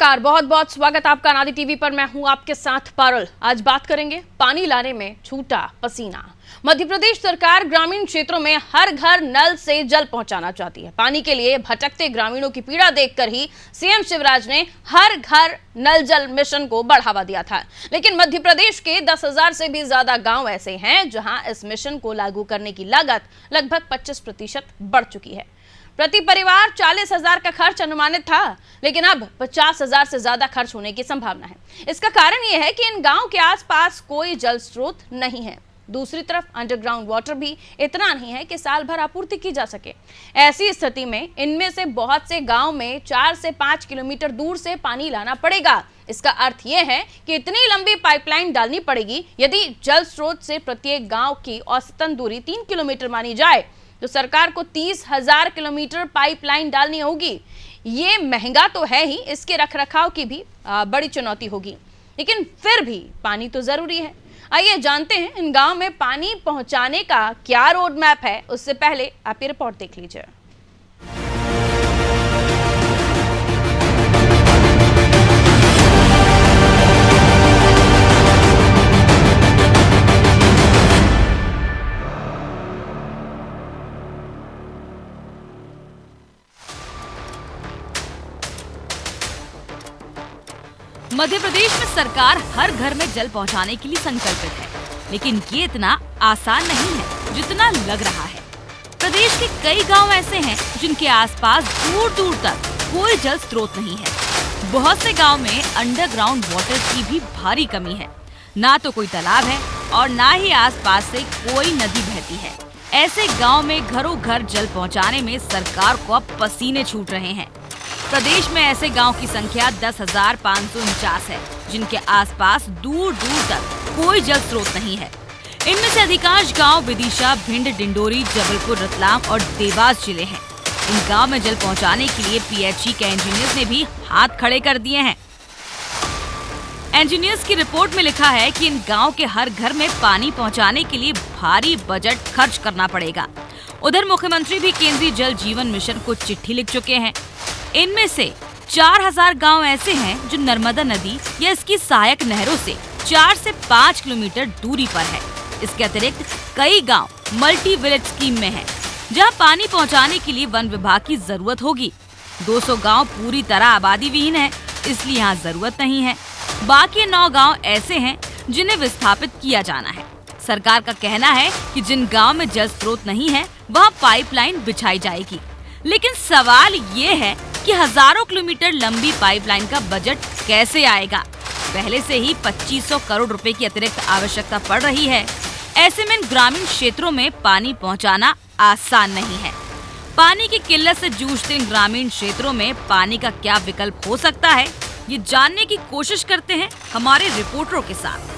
नमस्कार, बहुत बहुत स्वागत आपका अनादि टीवी पर। मैं हूं आपके साथ पारुल। आज बात करेंगे पानी लाने में छूटा पसीना। मध्य प्रदेश सरकार ग्रामीण क्षेत्रों में हर घर नल से जल पहुंचाना चाहती है। पानी के लिए भटकते ग्रामीणों की पीड़ा देखकर ही सीएम शिवराज ने हर घर नल जल मिशन को बढ़ावा दिया था। लेकिन मध्य प्रदेश के 10,000 से भी ज्यादा गांव ऐसे हैं जहां इस मिशन को लागू करने की लागत लगभग 25% बढ़ चुकी है। प्रति परिवार 40,000 का खर्च अनुमानित था, लेकिन अब 50,000 से ज्यादा खर्च होने की संभावना है। इसका कारण यह है कि इन गांव के आसपास कोई जल स्रोत नहीं है। दूसरी तरफ अंडरग्राउंड वाटर भी इतना नहीं है कि साल भर आपूर्ति की जा सके। ऐसी स्थिति में इनमें से बहुत से गांव में 4 से 5 किलोमीटर दूर से पानी लाना पड़ेगा। इसका अर्थ यह है कि इतनी लंबी पाइपलाइन डालनी पड़ेगी। यदि जल स्रोत से प्रत्येक गांव की औसतन दूरी 3 किलोमीटर मानी जाए तो सरकार को 30,000 किलोमीटर पाइपलाइन डालनी होगी। ये महंगा तो है ही, इसके रखरखाव की भी बड़ी चुनौती होगी, लेकिन फिर भी पानी तो जरूरी है। आइए जानते हैं इन गांव में पानी पहुंचाने का क्या रोड मैप है। उससे पहले आप ये रिपोर्ट देख लीजिए। मध्य प्रदेश में सरकार हर घर में जल पहुंचाने के लिए संकल्पित है, लेकिन ये इतना आसान नहीं है जितना लग रहा है। प्रदेश के कई गांव ऐसे हैं जिनके आसपास दूर दूर तक कोई जल स्रोत नहीं है। बहुत से गांव में अंडरग्राउंड वाटर की भी भारी कमी है। ना तो कोई तालाब है और ना ही आसपास से कोई नदी बहती है। ऐसे गाँव में घरों घर जल पहुँचाने में सरकार को अब पसीने छूट रहे हैं। प्रदेश में ऐसे गांव की संख्या 10,549 है, जिनके आसपास दूर दूर तक कोई जल स्रोत नहीं है। इनमें से अधिकांश गांव विदिशा, भिंड, डिंडोरी, जबलपुर, रतलाम और देवास जिले हैं। इन गांव में जल पहुंचाने के लिए पीएचई के इंजीनियर्स ने भी हाथ खड़े कर दिए हैं। इंजीनियर्स की रिपोर्ट में लिखा है कि इन गाँव के हर घर में पानी पहुँचाने के लिए भारी बजट खर्च करना पड़ेगा। उधर मुख्यमंत्री भी केंद्रीय जल जीवन मिशन को चिट्ठी लिख चुके हैं। इनमें से 4,000 गांव ऐसे हैं जो नर्मदा नदी या इसकी सहायक नहरों से 4 से 5 किलोमीटर दूरी पर है। इसके अतिरिक्त कई गांव मल्टी विलेज स्कीम में हैं, जहां पानी पहुंचाने के लिए वन विभाग की जरूरत होगी। 200 गांव पूरी तरह आबादी विहीन है, इसलिए यहाँ जरूरत नहीं है। बाकी 9 गांव ऐसे हैं जिन्हें विस्थापित किया जाना है। सरकार का कहना है कि जिन गाँव में जल स्रोत नहीं है वहाँ पाइपलाइन बिछाई जाएगी, लेकिन सवाल ये है कि हजारों किलोमीटर लंबी पाइपलाइन का बजट कैसे आएगा। पहले से ही 2500 करोड़ रुपए की अतिरिक्त आवश्यकता पड़ रही है। ऐसे में ग्रामीण क्षेत्रों में पानी पहुंचाना आसान नहीं है। पानी की किल्लत से जूझते इन ग्रामीण क्षेत्रों में पानी का क्या विकल्प हो सकता है, ये जानने की कोशिश करते हैं हमारे रिपोर्टरों के साथ।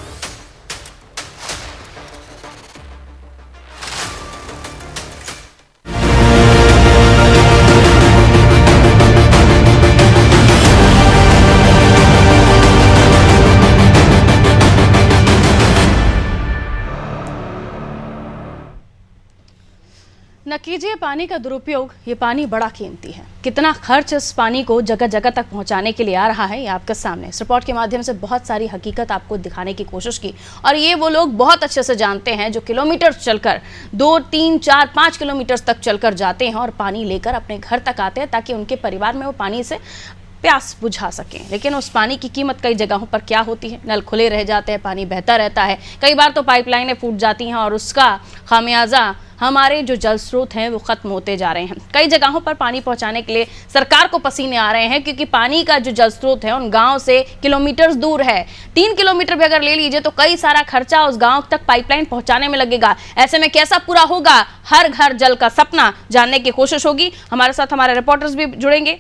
न कीजिए पानी का दुरुपयोग। ये पानी बड़ा कीमती है। कितना खर्च इस पानी को जगह जगह तक पहुंचाने के लिए आ रहा है, ये आपके सामने इस रिपोर्ट के माध्यम से बहुत सारी हकीकत आपको दिखाने की कोशिश की। और ये वो लोग बहुत अच्छे से जानते हैं जो किलोमीटर चलकर 2, 3, 4, 5 किलोमीटर तक चलकर जाते हैं और पानी लेकर अपने घर तक आते हैं, ताकि उनके परिवार में वो पानी से प्यास बुझा सकें। लेकिन उस पानी की कीमत कई जगहों पर क्या होती है, नल खुले रह जाते हैं, पानी बहता रहता है। कई बार तो पाइपलाइनें फूट जाती हैं और उसका खामियाजा हमारे जो जल स्रोत हैं वो खत्म होते जा रहे हैं। कई जगहों पर पानी पहुंचाने के लिए सरकार को पसीने आ रहे हैं, क्योंकि पानी का जो जल स्रोत है उन गांव से किलोमीटर दूर है। 3 किलोमीटर भी अगर ले लीजिए तो कई सारा खर्चा उस गांव तक पाइपलाइन पहुंचाने में लगेगा। ऐसे में कैसा पूरा होगा हर घर जल का सपना, जानने की कोशिश होगी। हमारे साथ हमारे रिपोर्टर्स भी जुड़ेंगे।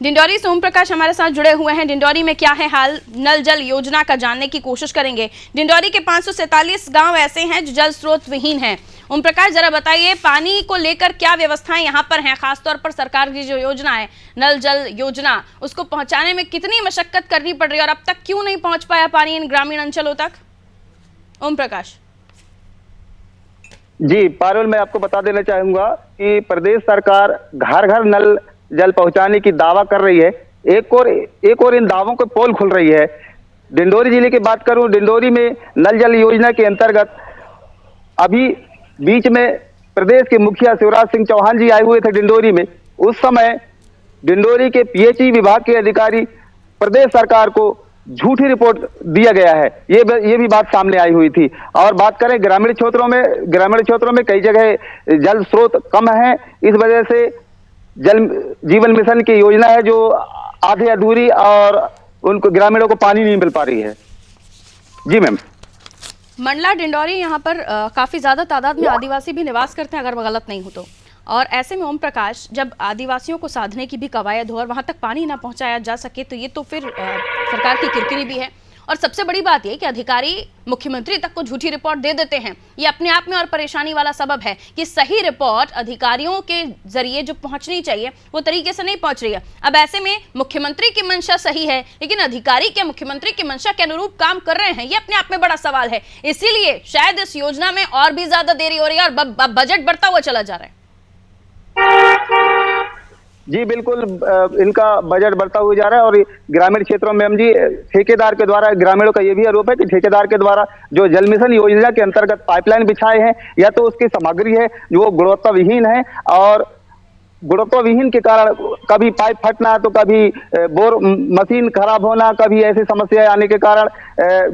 डिंडोरी से ओम प्रकाश हमारे साथ जुड़े हुए हैं। डिंडोरी में क्या है हाल, नल जल योजना का जानने की कोशिश करेंगे। डिंडोरी के 547 गांव ऐसे हैं जो जल स्रोत विहीन हैं। ओम प्रकाश, जरा बताइए पानी को लेकर क्या व्यवस्थाएं यहाँ पर हैं, खासतौर पर सरकार की जो योजना है नल जल योजना, उसको पहुंचाने में कितनी मशक्कत करनी पड़ रही है और अब तक क्यों नहीं पहुंच पाया पानी इन ग्रामीण अंचलों तक? ओम प्रकाश जी पारुल, मैं आपको बता देना चाहूंगा कि प्रदेश सरकार घर घर नल जल पहुंचाने की दावा कर रही है, एक और इन दावों के पोल खुल रही है। डिंडोरी जिले की बात करूं, डिंडोरी में नल जल योजना के अंतर्गत अभी बीच में प्रदेश के मुखिया शिवराज सिंह चौहान जी आए हुए थे डिंडोरी में। उस समय डिंडोरी के पीएचई विभाग के अधिकारी प्रदेश सरकार को झूठी रिपोर्ट दिया गया है, ये भी बात सामने आई हुई थी। और बात करें ग्रामीण क्षेत्रों में कई जगह जल स्रोत कम है। इस वजह से जल जीवन मिशन की योजना है जो आधे अधूरी और उनको ग्रामीणों को पानी नहीं मिल पा रही है। जी मैम। मंडला डिंडोरी यहाँ पर काफी ज्यादा तादाद में आदिवासी भी निवास करते हैं, अगर मैं गलत नहीं हूं तो। और ऐसे में ओम प्रकाश, जब आदिवासियों को साधने की भी कवायद हो और वहां तक पानी ना पहुंचाया जा सके तो ये तो फिर सरकार की किरकिरी भी है। और सबसे बड़ी बात यह कि अधिकारी मुख्यमंत्री तक को झूठी रिपोर्ट दे देते हैं। ये अपने आप में और परेशानी वाला सबब है कि सही रिपोर्ट अधिकारियों के जरिए जो पहुंचनी चाहिए वो तरीके से नहीं पहुंच रही है। अब ऐसे में मुख्यमंत्री की मंशा सही है, लेकिन अधिकारी क्या मुख्यमंत्री की मंशा के अनुरूप काम कर रहे हैं? ये अपने आप में बड़ा सवाल है। इसीलिए शायद इस योजना में और भी ज्यादा देरी हो रही है और बजट बढ़ता हुआ चला जा रहा है। जी बिल्कुल, इनका बजट बढ़ता हुआ जा रहा है। और ग्रामीण क्षेत्रों में हम जी ठेकेदार के द्वारा, ग्रामीणों का ये भी आरोप है कि ठेकेदार के द्वारा जो जल मिशन योजना के अंतर्गत पाइपलाइन बिछाए हैं, या तो उसकी सामग्री है जो गुणवत्ता विहीन है, और गुणवत्ता विहीन के कारण कभी पाइप फटना, तो कभी बोर मशीन खराब होना, कभी ऐसी समस्याएं आने के कारण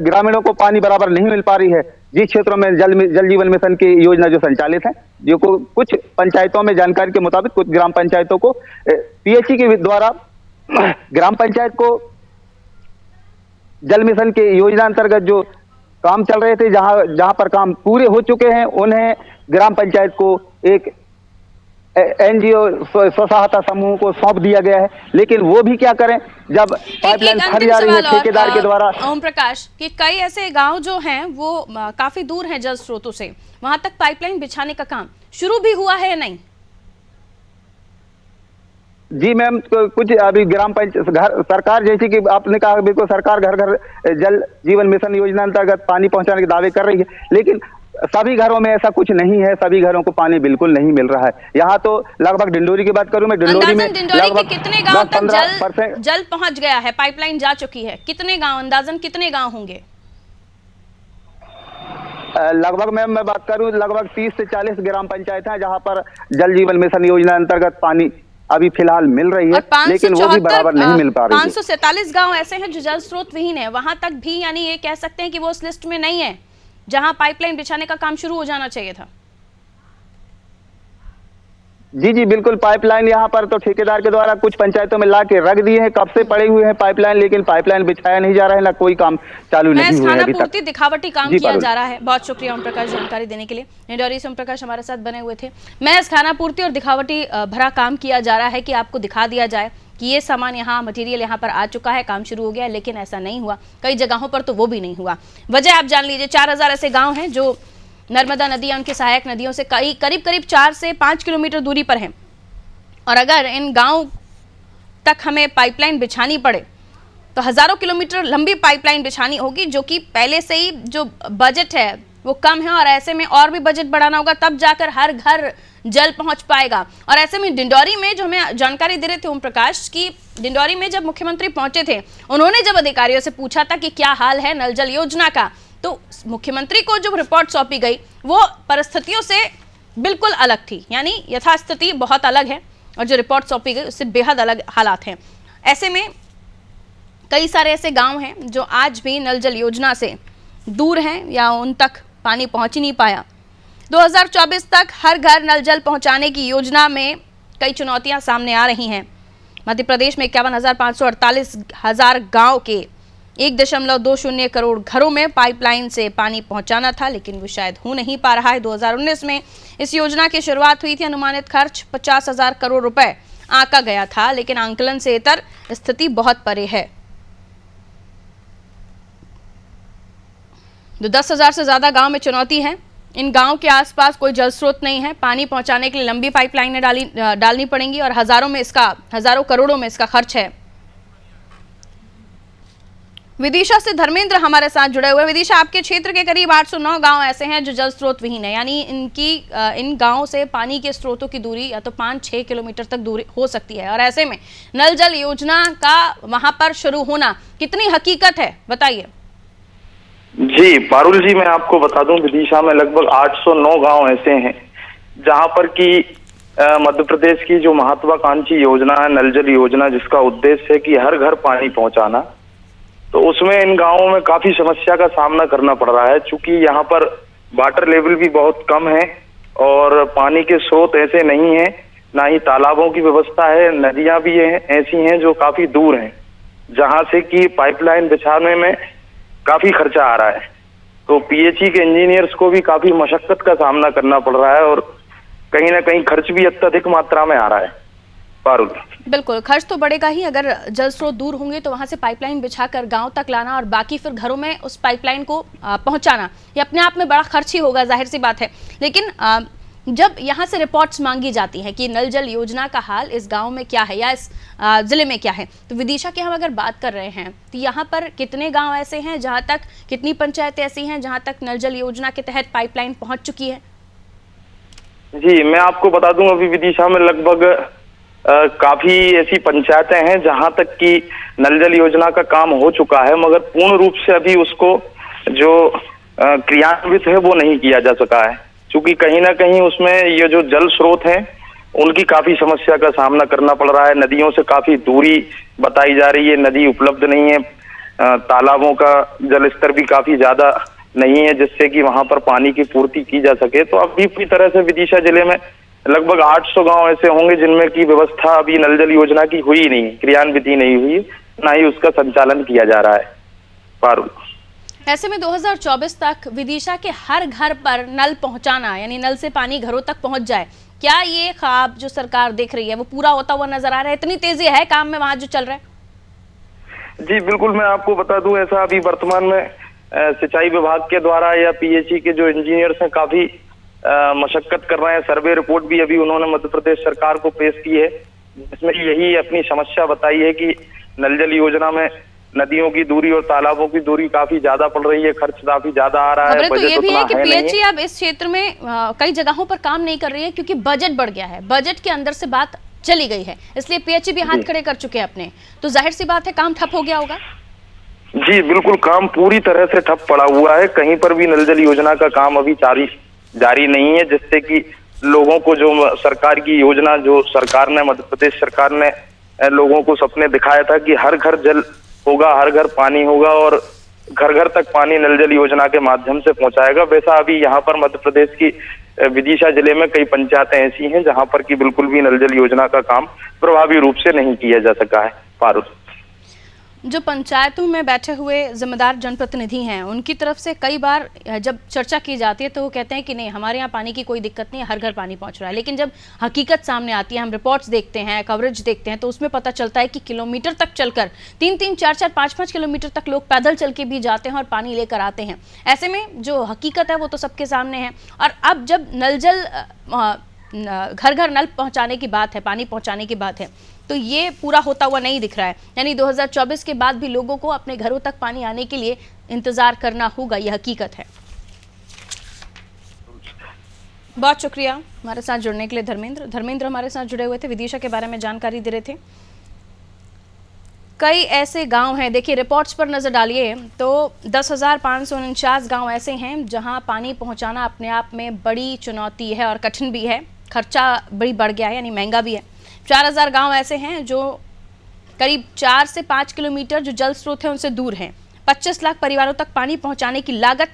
ग्रामीणों को पानी बराबर नहीं मिल पा रही है। जिस क्षेत्रों में जल जीवन मिशन की योजना जो संचालित है, जो कुछ पंचायतों में जानकारी के मुताबिक कुछ ग्राम पंचायतों को पीएचई के द्वारा ग्राम पंचायत को जल मिशन के योजना अंतर्गत जो काम चल रहे थे, जहां पर काम पूरे हो चुके हैं, उन्हें ग्राम पंचायत को एक एनजीओ स्व सहायता समूह को सौंप दिया गया है। लेकिन वो भी क्या करें जब पाइपलाइन फट जा रही है ठेकेदार के द्वारा। ओम प्रकाश, कि कई ऐसे गांव जो हैं वो काफी दूर हैं जल स्रोतों से, वहां तक पाइपलाइन बिछाने का काम शुरू भी हुआ है या नहीं? जी मैम, कुछ अभी ग्राम पंचायत सरकार, जैसे कि आपने कहा बिल्कुल, सरकार घर घर जल जीवन मिशन योजना अंतर्गत पानी पहुंचाने के दावे कर रही है, लेकिन सभी घरों में ऐसा कुछ नहीं है। सभी घरों को पानी बिल्कुल नहीं मिल रहा है। यहाँ तो लगभग डिंडोरी की बात करूं मैं, डिंडोरी में लगभग कितने गांव तक जल पहुंच गया है, पाइपलाइन जा चुकी है? कितने गांव, अंदाजन कितने गांव होंगे? लगभग मैं बात करूं, लगभग 30 से 40 ग्राम पंचायत है जहां पर जल जीवन मिशन योजना अंतर्गत पानी अभी फिलहाल मिल रही है, लेकिन वो भी बराबर नहीं मिल पा रही है। 547 गांव ऐसे हैं जो जल स्रोत विहीन है, वहां तक भी यानी ये कह सकते हैं कि वो उस लिस्ट में नहीं है जहां पाइपलाइन बिछाने का काम शुरू हो जाना चाहिए था। जी बिल्कुल, पाइपलाइन यहाँ पर तो ठेकेदार के द्वारा कुछ पंचायतों में ला के रख दिए हैं, कब से पड़े हुए हैं पाइपलाइन, लेकिन पाइपलाइन बिछाया नहीं जा रहा है, ना कोई काम चालू नहीं हुआ है अभी तक। दिखावटी काम किया जा रहा है। बहुत शुक्रिया ओम प्रकाश जानकारी देने के लिए। डिंडोरी से ओम प्रकाश हमारे साथ बने हुए थे। महज खानापूर्ति और दिखावटी भरा काम किया जा रहा है कि आपको दिखा दिया जाए कि ये सामान यहाँ, मटेरियल यहाँ पर आ चुका है, काम शुरू हो गया है, लेकिन ऐसा नहीं हुआ। कई जगहों पर तो वो भी नहीं हुआ। वजह आप जान लीजिए, 4000 ऐसे गांव हैं जो नर्मदा नदी या उनकी सहायक नदियों से करीब 4 से 5 किलोमीटर दूरी पर हैं। और अगर इन गांव तक हमें पाइपलाइन बिछानी पड़े तो हजारों किलोमीटर लंबी पाइपलाइन बिछानी होगी, जो कि पहले से ही जो बजट है वो कम है, और ऐसे में और भी बजट बढ़ाना होगा, तब जाकर हर घर जल पहुंच पाएगा। और ऐसे में डिंडोरी में जो हमें जानकारी दे रहे थे ओम प्रकाश की, डिंडोरी में जब मुख्यमंत्री पहुंचे थे, उन्होंने जब अधिकारियों से पूछा था कि क्या हाल है नल जल योजना का, तो मुख्यमंत्री को जो रिपोर्ट सौंपी गई वो परिस्थितियों से बिल्कुल अलग थी। यानी यथास्थिति बहुत अलग है और जो रिपोर्ट सौंपी गई उससे बेहद अलग हालात हैं। ऐसे में कई सारे ऐसे गांव हैं जो आज भी नल जल योजना से दूर हैं या उन तक पानी पहुंच ही नहीं पाया। 2024 तक हर घर नल जल पहुंचाने की योजना में कई चुनौतियां सामने आ रही हैं। मध्य प्रदेश में 51,548 गांव के 1.20 करोड़ घरों में पाइपलाइन से पानी पहुंचाना था, लेकिन वो शायद हो नहीं पा रहा है। 2019 में इस योजना की शुरुआत हुई थी। अनुमानित खर्च 50,000 करोड़ रुपए आंका गया था, लेकिन आंकलन से इतर स्थिति बहुत परे है। तो 10,000 से ज्यादा गांव में चुनौती है। इन गांव के आसपास कोई जल स्रोत नहीं है। पानी पहुंचाने के लिए लंबी पाइपलाइनें डालनी पड़ेंगी और हजारों करोड़ों में इसका खर्च है। विदिशा से धर्मेंद्र हमारे साथ जुड़े हुए हैं। विदिशा, आपके क्षेत्र के करीब 809 गांव ऐसे हैं जो जल स्रोत विहीन है, यानी इन गांवों से पानी के स्रोतों की दूरी या तो 5-6 किलोमीटर तक दूरी हो सकती है, और ऐसे में नल जल योजना का वहां पर शुरू होना कितनी हकीकत है, बताइए। जी पारुल जी, मैं आपको बता दूं, विदिशा में लगभग 809 गांव ऐसे हैं जहां पर कि मध्य प्रदेश की जो महत्वाकांक्षी योजना है नल जल योजना, जिसका उद्देश्य है कि हर घर पानी पहुंचाना, तो उसमें इन गांवों में काफी समस्या का सामना करना पड़ रहा है। चूंकि यहाँ पर वाटर लेवल भी बहुत कम है और पानी के स्रोत ऐसे नहीं है, ना ही तालाबों की व्यवस्था है, नदियां भी ऐसी हैं जो काफी दूर हैं, जहां से कि पाइपलाइन बिछाने में काफी खर्चा आ रहा है। तो पीएचई के इंजीनियर्स को भी काफी मशक्कत का सामना करना पड़ रहा है और कहीं ना कहीं खर्च भी अत्यधिक मात्रा में आ रहा है। पारुल, बिल्कुल, खर्च तो बढ़ेगा ही। अगर जल स्रोत दूर होंगे तो वहां से पाइपलाइन बिछाकर गांव तक लाना और बाकी फिर घरों में उस पाइपलाइन को पहुंचाना, ये अपने आप में बड़ा खर्च ही होगा, जाहिर सी बात है। लेकिन जब यहाँ से रिपोर्ट्स मांगी जाती हैं कि नल जल योजना का हाल इस गांव में क्या है या इस जिले में क्या है, तो विदिशा की हम अगर बात कर रहे हैं तो यहाँ पर कितने गांव ऐसे हैं जहाँ तक, कितनी पंचायतें ऐसी हैं जहाँ तक नल जल योजना के तहत पाइपलाइन पहुंच चुकी है? जी मैं आपको बता दूं, अभी विदिशा में लगभग काफी ऐसी पंचायतें हैं जहां तक कि नल जल योजना का काम हो चुका है, मगर पूर्ण रूप से अभी उसको जो क्रियान्वित है वो नहीं किया जा सका है। क्योंकि कहीं ना कहीं उसमें ये जो जल स्रोत हैं उनकी काफी समस्या का सामना करना पड़ रहा है। नदियों से काफी दूरी बताई जा रही है, नदी उपलब्ध नहीं है, तालाबों का जल स्तर भी काफी ज्यादा नहीं है जिससे कि वहां पर पानी की पूर्ति की जा सके। तो अभी पूरी तरह से विदिशा जिले में लगभग 800 गांव ऐसे होंगे जिनमें की व्यवस्था अभी नल जल योजना की हुई नहीं, क्रियान्वित नहीं हुई, ना ही उसका संचालन किया जा रहा है। पारुल, ऐसे में 2024 तक विदिशा के हर घर पर नल पहुंचाना, यानी नल से पानी घरों तक पहुंच जाए, क्या ये ख्वाब जो सरकार देख रही है वो पूरा होता हुआ नजर आ रहा है? इतनी तेजी है काम में वहां जो चल रहा है? जी बिल्कुल, मैं आपको बता दूं, ऐसा अभी वर्तमान में सिंचाई विभाग के द्वारा या पीएचई के जो इंजीनियर्स हैं काफी मशक्कत कर रहे हैं। सर्वे रिपोर्ट भी अभी उन्होंने मध्य प्रदेश सरकार को पेश की है, जिसमें यही अपनी समस्या बताई है कि नल जल योजना में नदियों की दूरी और तालाबों की दूरी काफी ज्यादा पड़ रही है, खर्च काफी ज्यादा आ रहा है। तो ये भी है कि पीएचई अब इस क्षेत्र में कई जगहों पर काम नहीं कर रही है क्योंकि बजट बढ़ गया है, बजट के अंदर से बात चली गई है, इसलिए पीएचई भी हाथ खड़े कर चुके हैं अपने, तो जाहिर सी बात है काम ठप हो गया होगा। जी बिल्कुल, काम पूरी तरह से ठप पड़ा हुआ है, कहीं पर भी नल जल योजना का काम अभी जारी नहीं है, जिससे कि लोगों को जो सरकार की योजना, जो सरकार ने, मध्य प्रदेश सरकार ने लोगों को सपने दिखाया था कि हर घर जल होगा, हर घर पानी होगा और घर घर तक पानी नल जल योजना के माध्यम से पहुंचाएगा, वैसा अभी यहाँ पर मध्य प्रदेश की विदिशा जिले में कई पंचायतें ऐसी हैं जहां पर कि बिल्कुल भी नल जल योजना का काम प्रभावी रूप से नहीं किया जा सका है। पारुल, जो पंचायतों में बैठे हुए जिम्मेदार जनप्रतिनिधि हैं उनकी तरफ से कई बार जब चर्चा की जाती है तो वो कहते हैं कि नहीं, हमारे यहाँ पानी की कोई दिक्कत नहीं है, हर घर पानी पहुँच रहा है, लेकिन जब हकीकत सामने आती है, हम रिपोर्ट्स देखते हैं, कवरेज देखते हैं, तो उसमें पता चलता है कि किलोमीटर तक चलकर 3-3, 4-4, 5-5 किलोमीटर तक लोग पैदल चल के भी जाते हैं और पानी लेकर आते हैं। ऐसे में जो हकीकत है वो तो सबके सामने है। और अब जब नल जल घर घर नल पहुँचाने की बात है, पानी पहुँचाने की बात है, तो ये पूरा होता हुआ नहीं दिख रहा है, यानी 2024 के बाद भी लोगों को अपने घरों तक पानी आने के लिए इंतजार करना होगा, ये हकीकत है। बहुत शुक्रिया हमारे साथ जुड़ने के लिए धर्मेंद्र हमारे साथ जुड़े हुए थे, विदिशा के बारे में जानकारी दे रहे थे। कई ऐसे गांव हैं, देखिए रिपोर्ट्स पर नजर डालिए तो 10,549 गांव ऐसे हैं जहां पानी पहुंचाना अपने आप में बड़ी चुनौती है और कठिन भी है, खर्चा बड़ी बढ़ गया है, यानी महंगा भी है। 4,000 गांव ऐसे हैं जो करीब 4 से 5 किलोमीटर जो जल स्रोत है उनसे दूर हैं। 25 लाख परिवारों तक पानी पहुंचाने की लागत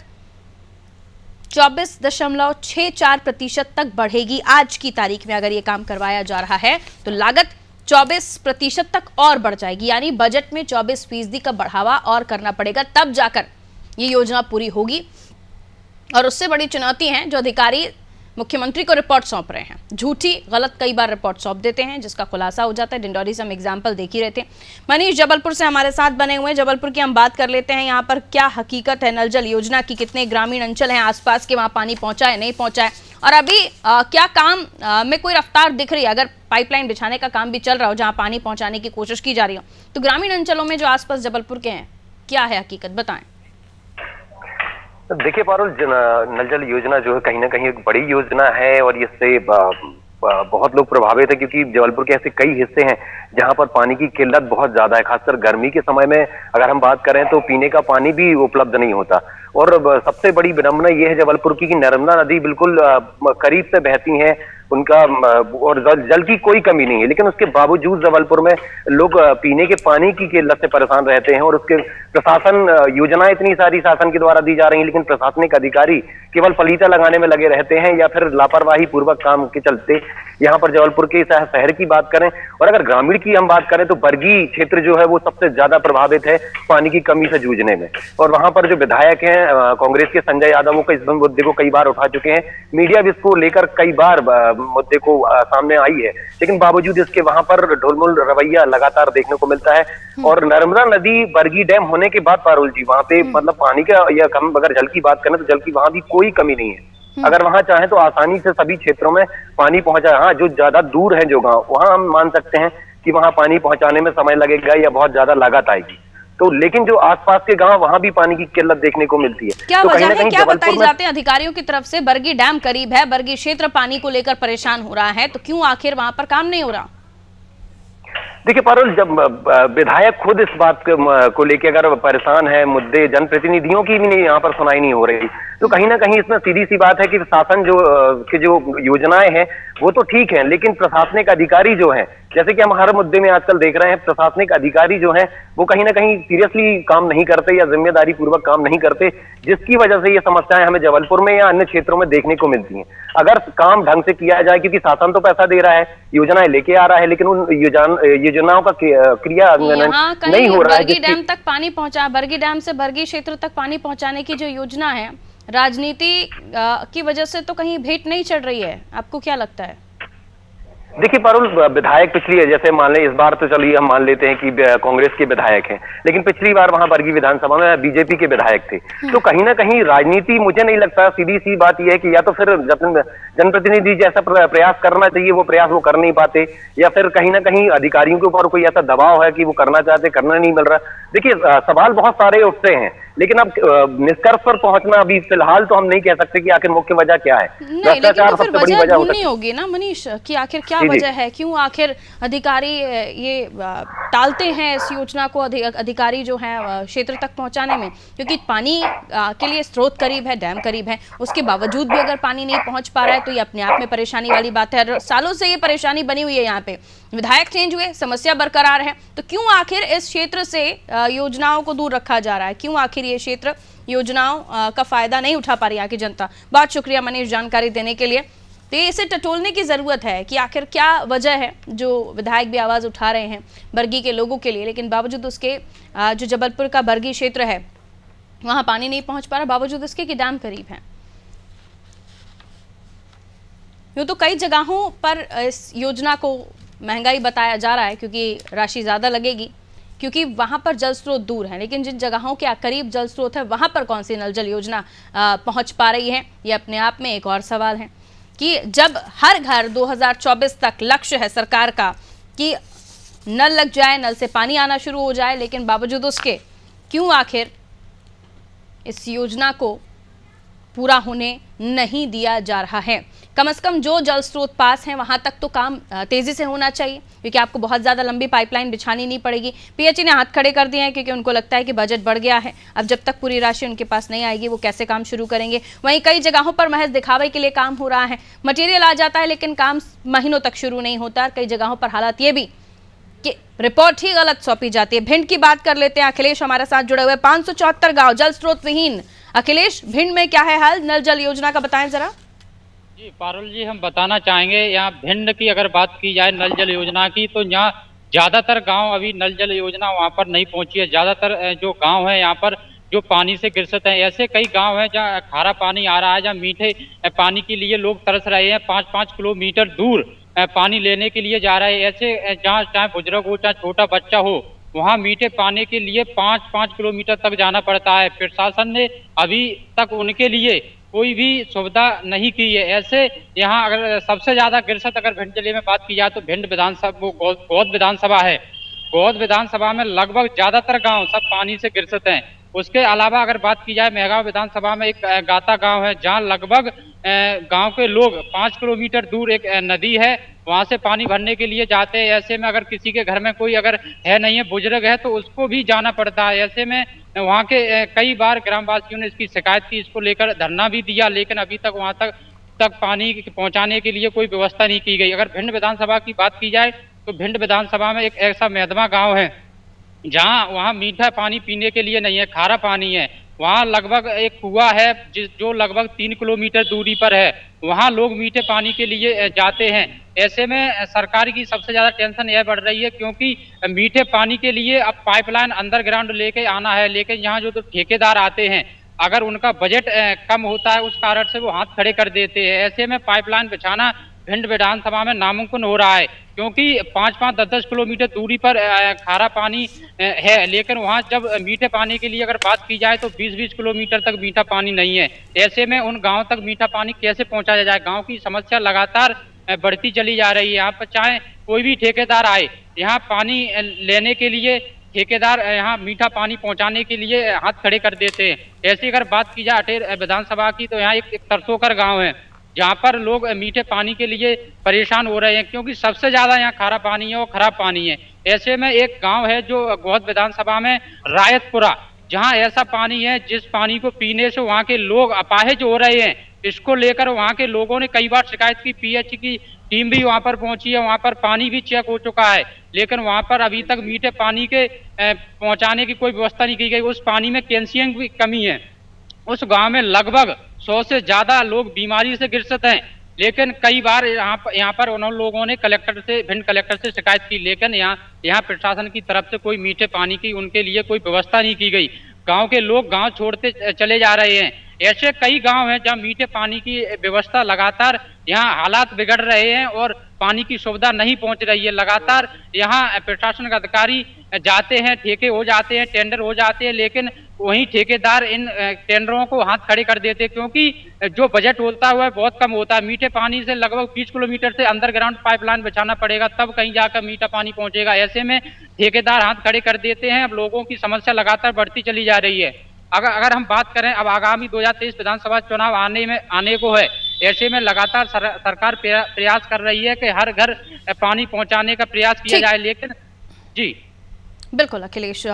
24.64% तक बढ़ेगी। आज की तारीख में अगर ये काम करवाया जा रहा है तो लागत 24% तक और बढ़ जाएगी, यानी बजट में 24% का बढ़ावा और करना पड़ेगा, तब जाकर ये योजना पूरी होगी। और उससे बड़ी चुनौती है जो अधिकारी मुख्यमंत्री को रिपोर्ट सौंप रहे हैं, झूठी गलत कई बार रिपोर्ट सौंप देते हैं जिसका खुलासा हो जाता है। डिंडौरी से हम एग्जाम्पल देख ही रहे थे। मनीष जबलपुर से हमारे साथ बने हुए हैं, जबलपुर की हम बात कर लेते हैं, यहाँ पर क्या हकीकत है नल जल योजना की, कितने ग्रामीण अंचल हैं आसपास के वहाँ पानी पहुँचा है नहीं पहुँचा है, और अभी क्या काम में कोई रफ्तार दिख रही है? अगर पाइपलाइन बिछाने का काम भी चल रहा हो जहाँ पानी पहुँचाने की कोशिश की जा रही हो, तो ग्रामीण अंचलों में जो आसपास जबलपुर के हैं क्या है हकीकत, बताएं। देखिए पारुल, नल जल योजना जो है कहीं ना कहीं एक बड़ी योजना है और इससे बहुत लोग प्रभावित है, क्योंकि जबलपुर के ऐसे कई हिस्से हैं जहां पर पानी की किल्लत बहुत ज्यादा है। खासकर गर्मी के समय में अगर हम बात करें तो पीने का पानी भी उपलब्ध नहीं होता। और सबसे बड़ी विडंबना ये है जबलपुर की कि नर्मदा नदी बिल्कुल करीब से बहती है उनका, और जल की कोई कमी नहीं है, लेकिन उसके बावजूद जबलपुर में लोग पीने के पानी की किल्लत से परेशान रहते हैं। और उसके प्रशासन, योजनाएं इतनी सारी शासन के द्वारा दी जा रही हैं, लेकिन प्रशासनिक अधिकारी केवल फलीता लगाने में लगे रहते हैं या फिर लापरवाही पूर्वक काम के चलते यहाँ पर जबलपुर के शहर की बात करें और अगर ग्रामीण की हम बात करें तो बरगी क्षेत्र जो है वो सबसे ज्यादा प्रभावित है पानी की कमी से जूझने में। और वहां पर जो विधायक हैं कांग्रेस के संजय यादव, वो इस मुद्दे को कई बार उठा चुके हैं। मीडिया भी इसको लेकर कई बार मुद्दे को सामने आई है, लेकिन बावजूद इसके वहां पर ढुलमुल रवैया लगातार देखने को मिलता है। और नर्मदा नदी बरगी डैम होने के बाद पारुल जी वहां पे मतलब पानी का या कम अगर जल की बात करें तो जल की वहां भी कोई कमी नहीं है। अगर वहां चाहे तो आसानी से सभी क्षेत्रों में पानी पहुंचा। हाँ, जो ज्यादा दूर है जो गांव, वहां हम मान सकते हैं कि वहां पानी पहुंचाने में समय लगेगा या बहुत ज्यादा लागत आएगी। तो लेकिन जो आसपास के गांव, वहां भी पानी की किल्लत देखने को मिलती है। क्या तो वजह है, क्या बताई जाते हैं अधिकारियों की तरफ से? बरगी डैम करीब है, बरगी क्षेत्र पानी को लेकर परेशान हो रहा है, तो क्यों आखिर वहां पर काम नहीं हो रहा? देखिए पारुल, जब विधायक खुद इस बात को लेकर अगर परेशान है, मुद्दे जनप्रतिनिधियों की भी नहीं यहाँ पर सुनाई नहीं हो रही, तो कहीं ना कहीं इसमें सीधी सी बात है कि शासन जो योजनाएं हैं वो तो ठीक है, लेकिन प्रशासनिक अधिकारी जो हैं, जैसे कि हम हर मुद्दे में आजकल देख रहे हैं, प्रशासनिक अधिकारी जो हैं वो कहीं ना कहीं सीरियसली काम नहीं करते या जिम्मेदारी पूर्वक काम नहीं करते, जिसकी वजह से ये समस्याएं हमें जबलपुर में या अन्य क्षेत्रों में देखने को मिलती हैं। अगर काम ढंग से किया जाए, क्योंकि शासन तो पैसा दे रहा है, योजनाएं लेके आ रहा है, लेकिन उन योजनाओं का क्रियान्वयन नहीं हो रहा है। बरगी डैम तक पानी पहुंचा, बरगी डैम से बरगी क्षेत्र तक पानी पहुंचाने की जो योजना है, राजनीति की वजह से तो कहीं भेंट नहीं चढ़ रही है, आपको क्या लगता है? देखिए पारुल, विधायक पिछली, जैसे मान लें इस बार तो चलिए हम मान लेते हैं कि कांग्रेस के विधायक हैं, लेकिन पिछली बार वहां बरगी विधानसभा में बीजेपी के विधायक थे। तो कहीं ना कहीं राजनीति, मुझे नहीं लगता, सीधी सी बात यह है कि या तो फिर जनप्रतिनिधि जैसा प्रयास करना चाहिए वो प्रयास वो कर नहीं पाते, या फिर कहीं ना कहीं अधिकारियों के ऊपर कोई ऐसा दबाव है कि वो करना चाहते, करना नहीं मिल रहा। देखिए सवाल बहुत सारे उठते हैं, लेकिन अब निष्कर्ष पर पहुंचना अभी फिलहाल तो हम नहीं कह सकते कि आखिर मुख्य वजह क्या है। भ्रष्टाचार सबसे बड़ी वजह ढूंढनी होगी ना मनीष, कि आखिर क्या वजह है, क्यों आखिर अधिकारी ये टालते हैं इस योजना को, अधिकारी जो है क्षेत्र तक पहुंचाने में? क्योंकि पानी के लिए स्रोत करीब है, डैम करीब है, उसके बावजूद भी अगर पानी नहीं पहुंच पा रहा है तो ये अपने आप में परेशानी वाली बात है। सालों से ये परेशानी बनी हुई है, यहाँ पे विधायक चेंज हुए, समस्या बरकरार है, तो क्यों आखिर इस क्षेत्र से योजनाओं को दूर रखा जा रहा है? क्यों आखिर ये क्षेत्र योजनाओं का फायदा नहीं उठा पा रही यहाँ की जनता? बहुत शुक्रिया मनीष जानकारी देने के लिए। तो इसे टटोलने की जरूरत है कि आखिर क्या वजह है जो विधायक भी आवाज उठा रहे हैं बरगी के लोगों के लिए, लेकिन बावजूद उसके जो जबलपुर का बरगी क्षेत्र है वहां पानी नहीं पहुंच पा रहा, बावजूद इसके कि डैम करीब है। यूं तो कई जगहों पर इस योजना को महंगाई बताया जा रहा है क्योंकि राशि ज्यादा लगेगी, क्योंकि वहां पर जल स्रोत दूर है, लेकिन जिन जगहों के करीब जल स्रोत है वहां पर कौन सी नल जल योजना पहुंच पा रही है, ये अपने आप में एक और सवाल है। कि जब हर घर 2024 तक लक्ष्य है सरकार का कि नल लग जाए, नल से पानी आना शुरू हो जाए, लेकिन बावजूद उसके क्यों आखिर इस योजना को पूरा होने नहीं दिया जा रहा है? कम से कम जो जल स्रोत पास हैं वहां तक तो काम तेजी से होना चाहिए, क्योंकि आपको बहुत ज़्यादा लंबी पाइपलाइन बिछानी नहीं पड़ेगी। पीएचई ने हाथ खड़े कर दिए हैं क्योंकि उनको लगता है कि बजट बढ़ गया है, अब जब तक पूरी राशि उनके पास नहीं आएगी वो कैसे काम शुरू करेंगे। वहीं कई जगहों पर महज दिखावे के लिए काम हो रहा है, मटेरियल आ जाता है लेकिन काम महीनों तक शुरू नहीं होता। कई जगहों पर हालात ये भी कि रिपोर्ट ही गलत सौंपी जाती है। भिंड की बात कर लेते हैं, अखिलेश हमारे साथ जुड़े हुए। 574 गाँव जल स्रोत विहीन। अखिलेश, भिंड में क्या है हाल नल जल योजना का, बताएं जरा। जी पारुल जी, हम बताना चाहेंगे, यहाँ भिंड की अगर बात की जाए नल जल योजना की, तो यहाँ ज्यादातर गांव अभी नल जल योजना वहाँ पर नहीं पहुंची है। ज्यादातर जो गांव है यहाँ पर जो पानी से ग्रसित हैं, ऐसे कई गांव हैं जहाँ खारा पानी आ रहा है, जहाँ मीठे पानी के लिए लोग तरस रहे हैं, 5-5 किलोमीटर दूर पानी लेने के लिए जा रहे हैं। ऐसे जहाँ चाहे बुजुर्ग हो चाहे छोटा बच्चा हो, वहाँ मीठे पानी के लिए 5-5 किलोमीटर तक जाना पड़ता है। प्रशासन ने अभी तक उनके लिए कोई भी सुविधा नहीं की है। ऐसे यहाँ अगर सबसे ज्यादा ग्रसित अगर भिंड जिले में बात की जाए तो भिंड विधानसभा, वो गौद विधानसभा है, गौद विधानसभा में लगभग ज्यादातर गांव सब पानी से ग्रसित हैं। उसके अलावा अगर बात की जाए मेहगांव विधानसभा में एक गाता गांव है, जहां लगभग गांव के लोग 5 किलोमीटर दूर एक नदी है, वहां से पानी भरने के लिए जाते हैं। ऐसे में अगर किसी के घर में कोई अगर है नहीं है, बुजुर्ग है, तो उसको भी जाना पड़ता है। ऐसे में वहाँ के कई बार ग्रामवासियों ने इसकी शिकायत की, इसको लेकर धरना भी दिया, लेकिन अभी तक वहाँ तक पानी पहुँचाने के लिए कोई व्यवस्था नहीं की गई। अगर भिंड विधानसभा की बात की जाए तो भिंड विधानसभा में एक ऐसा मैदमा गाँव है जहाँ वहाँ मीठा पानी पीने के लिए नहीं है, खारा पानी है। वहाँ लगभग एक कुआं है जो लगभग 3 किलोमीटर दूरी पर है, वहाँ लोग मीठे पानी के लिए जाते हैं। ऐसे में सरकार की सबसे ज्यादा टेंशन यह बढ़ रही है, क्योंकि मीठे पानी के लिए अब पाइपलाइन अंडरग्राउंड लेके आना है, लेकिन यहाँ जो तो ठेकेदार आते हैं, अगर उनका बजट कम होता है, उस कारण से वो हाथ खड़े कर देते हैं। ऐसे में पाइपलाइन बिछाना भिंड विधानसभा में नामुमकिन हो रहा है, क्योंकि 5-5, 10-10 किलोमीटर दूरी पर खारा पानी है, लेकिन वहाँ जब मीठे पानी के लिए अगर बात की जाए तो 20-20 किलोमीटर तक मीठा पानी नहीं है। ऐसे में उन गाँव तक मीठा पानी कैसे पहुँचाया जाए? गाँव की समस्या लगातार बढ़ती चली जा रही है। यहाँ पर चाहे कोई भी ठेकेदार आए, यहाँ पानी लेने के लिए ठेकेदार यहाँ मीठा पानी पहुँचाने के लिए हाथ खड़े कर देते हैं। ऐसी अगर बात की जाए अटेर विधानसभा की, तो यहाँ एक तरसोकर गाँव है, जहाँ पर लोग मीठे पानी के लिए परेशान हो रहे हैं, क्योंकि सबसे ज्यादा यहाँ खारा पानी है और खराब पानी है। ऐसे में एक गांव है जो गौद विधानसभा में रायतपुरा, जहाँ ऐसा पानी है जिस पानी को पीने से वहाँ के लोग अपाहिज हो रहे हैं। इसको लेकर वहाँ के लोगों ने कई बार शिकायत की, पीएच की टीम भी वहाँ पर पहुंची है, वहाँ पर पानी भी चेक हो चुका है, लेकिन वहाँ पर अभी तक मीठे पानी के पहुँचाने की कोई व्यवस्था नहीं की गई। उस पानी में कैल्शियम की कमी है। उस गांव में लगभग 100 से ज्यादा लोग बीमारी से ग्रसित हैं, लेकिन कई बार यहाँ पर उन लोगों ने भिंड कलेक्टर से शिकायत की, लेकिन यहाँ प्रशासन की तरफ से कोई मीठे पानी की उनके लिए कोई व्यवस्था नहीं की गई। गांव के लोग गांव छोड़ते चले जा रहे हैं। ऐसे कई गांव हैं जहां मीठे पानी की व्यवस्था लगातार यहाँ हालात बिगड़ रहे हैं और पानी की सुविधा नहीं पहुंच रही है। लगातार यहाँ प्रशासनिक अधिकारी जाते हैं, ठेके हो जाते हैं, टेंडर हो जाते हैं, लेकिन वहीं ठेकेदार इन टेंडरों को हाथ खड़े कर देते हैं, क्योंकि जो बजट होता है वह बहुत कम होता है। मीठे पानी से लगभग 20 किलोमीटर से अंडरग्राउंड पाइपलाइन बिछाना पड़ेगा, तब कहीं जाकर मीठा पानी पहुंचेगा। ऐसे में ठेकेदार हाथ खड़े कर देते हैं। अब लोगों की समस्या लगातार बढ़ती चली जा रही है। अगर हम बात करें, अब आगामी 2023 विधानसभा चुनाव आने को है, ऐसे में लगातार सरकार प्रयास कर रही है कि हर घर पानी पहुंचाने का प्रयास किया जाए, लेकिन जी बिल्कुल अखिलेश,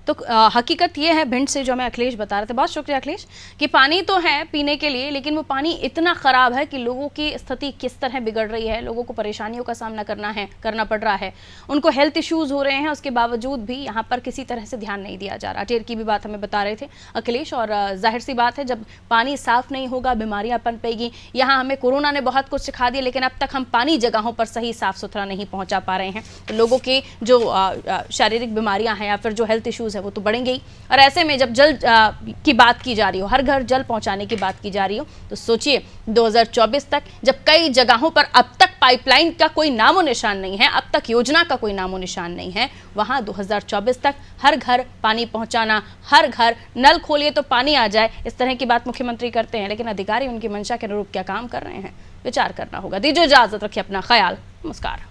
तो हकीकत ये है भिंड से जो हमें अखिलेश बता रहे थे, बहुत शुक्रिया अखिलेश, कि पानी तो है पीने के लिए, लेकिन वो पानी इतना ख़राब है कि लोगों की स्थिति किस तरह बिगड़ रही है, लोगों को परेशानियों का सामना करना पड़ रहा है, उनको हेल्थ इश्यूज़ हो रहे हैं, उसके बावजूद भी यहाँ पर किसी तरह से ध्यान नहीं दिया जा रहा। अटेर की भी बात हमें बता रहे थे अखिलेश, और जाहिर सी बात है जब पानी साफ़ नहीं होगा बीमारियाँ पनपेगी। यहाँ हमें कोरोना ने बहुत कुछ सिखा दिया, लेकिन अब तक हम पानी जगहों पर सही साफ़ सुथरा नहीं पहुँचा पा रहे हैं, तो लोगों के जो शारीरिक बीमारियाँ हैं या फिर जो हेल्थ इश्यूज़ है वो तो बढ़ेंगे ही। और ऐसे में जब जल की बात की जा रही हो, हर घर जल पहुंचाने की बात की जा रही हो, तो सोचिए 2024 तक जब कई जगहों पर अब तक पाइपलाइन का कोई नामो निशान नहीं है, अब तक योजना का कोई नामो निशान नहीं है, वहां 2024 तक हर घर पानी पहुंचाना, हर घर नल खोलिए तो पानी आ जाए, इस तरह की बात मुख्यमंत्री करते हैं, लेकिन अधिकारी उनकी मंशा के अनुरूप क्या काम कर रहे हैं, विचार करना होगा। दीजिए इजाजत, रखिए अपना ख्याल, नमस्कार।